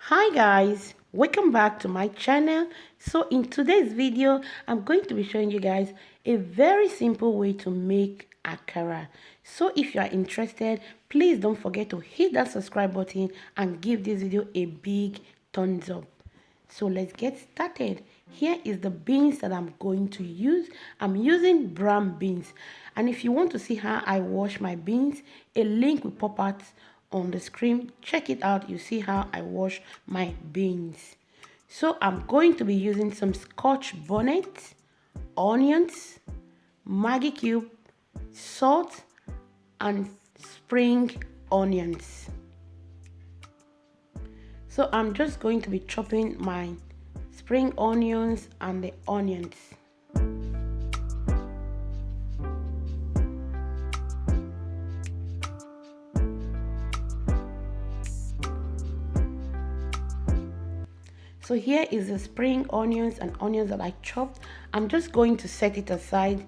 Hi guys, welcome back to my channel. So in today's video I'm going to be showing you guys a very simple way to make akara. So if you are interested, please don't forget to hit that subscribe button and give this video a big thumbs up. So let's get started. Here is the beans that I'm going to use. I'm using brown beans, and if you want to see how I wash my beans, a link will pop out on the screen. Check it out. You see how I wash my beans. So I'm going to be using some scotch bonnet, onions, Maggi cube, salt, and spring onions. So I'm just going to be chopping my spring onions and the onions. So here is the spring onions and onions that I chopped. I'm just going to set it aside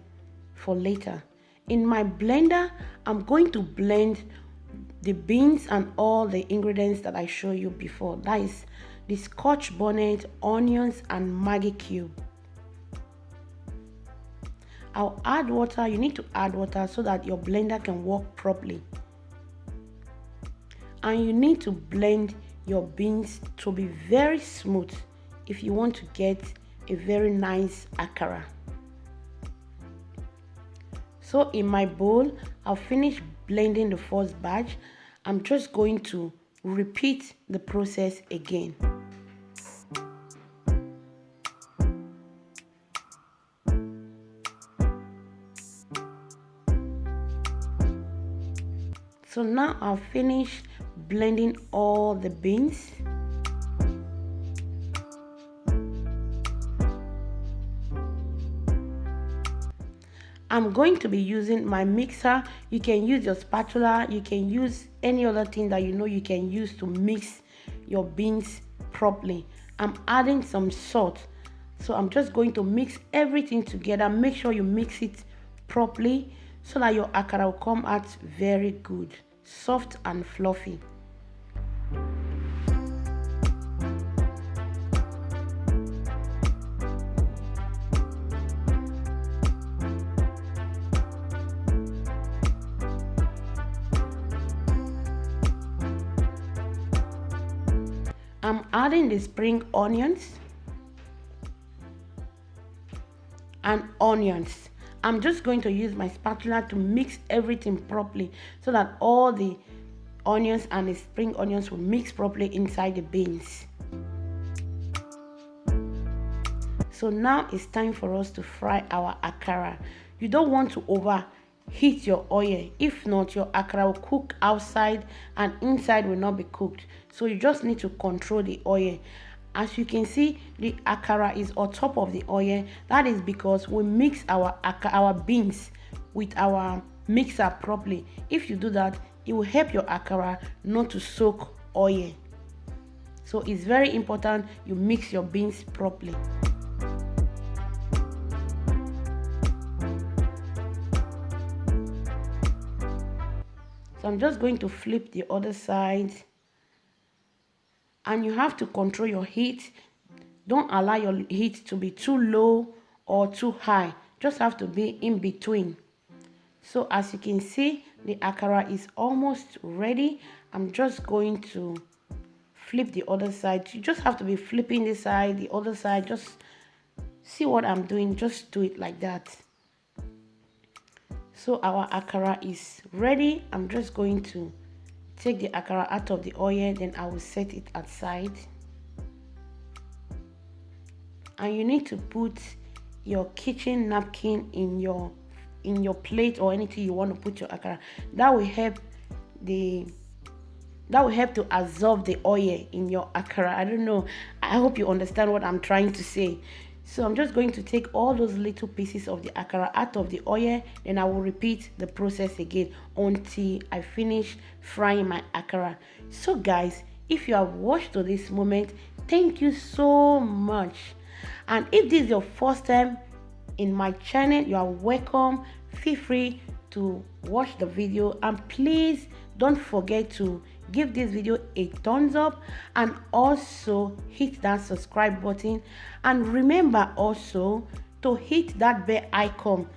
for later. In my blender, I'm going to blend the beans and all the ingredients that I showed you before. That is the scotch bonnet, onions, and Maggi cube. I'll add water. You need to add water so that your blender can work properly. And you need to blend your beans to be very smooth if you want to get a very nice akara. So in my bowl, I'll finish blending the first batch. I'm just going to repeat the process again. So now I'll finish blending all the beans. I'm going to be using my mixer. You can use your spatula, you can use any other thing that you know you can use to mix your beans properly. I'm adding some salt. So I'm just going to mix everything together. Make sure you mix it properly so that your akara will come out very good, soft and fluffy. I'm adding the spring onions and onions. I'm just going to use my spatula to mix everything properly so that all the onions and the spring onions will mix properly inside the beans. So now it's time for us to fry our akara. You don't want to overheat your oil. If not, your akara will cook outside and inside will not be cooked. So you just need to control the oil. As you can see, the akara is on top of the oil. That is because we mix our beans with our mixer properly. If you do that, it will help your akara not to soak oil. So it's very important you mix your beans properly. So I'm just going to flip the other side. And you have to control your heat. Don't allow your heat to be too low or too high. Just have to be in between. So as you can see, the akara is almost ready. I'm just going to flip the other side. You just have to be flipping this side, the other side. Just see what I'm doing. Just do it like that. So our akara is ready. I'm just going to take the akara out of the oil, then I will set it aside. And you need to put your kitchen napkin in your plate or anything you want to put your akara. That will help to absorb the oil in your akara. I don't know. I hope you understand what I'm trying to say. So I'm just going to take all those little pieces of the akara out of the oil, then I will repeat the process again until I finish frying my akara. So guys, if you have watched to this moment, thank you so much. And if this is your first time in my channel, you are welcome. Feel free to watch the video, and please don't forget to give this video a thumbs up and also hit that subscribe button, and remember also to hit that bell icon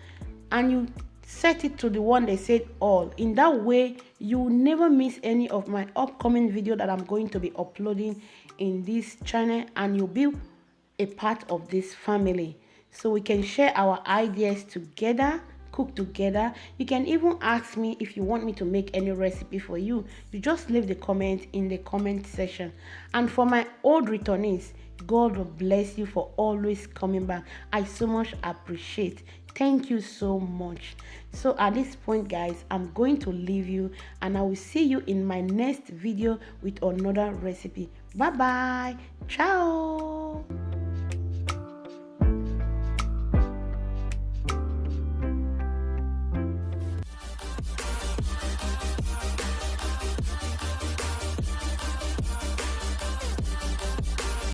and you set it to the one they said all. In that way you will never miss any of my upcoming video that I'm going to be uploading in this channel, and you'll be a part of this family, so we can share our ideas together, cook together. You can even ask me if you want me to make any recipe for you. You just leave the comment in the comment section. And for my old returnees, God will bless you for always coming back. I so much appreciate. Thank you so much. So at this point guys, I'm going to leave you and I will see you in my next video with another recipe. Bye bye. Ciao.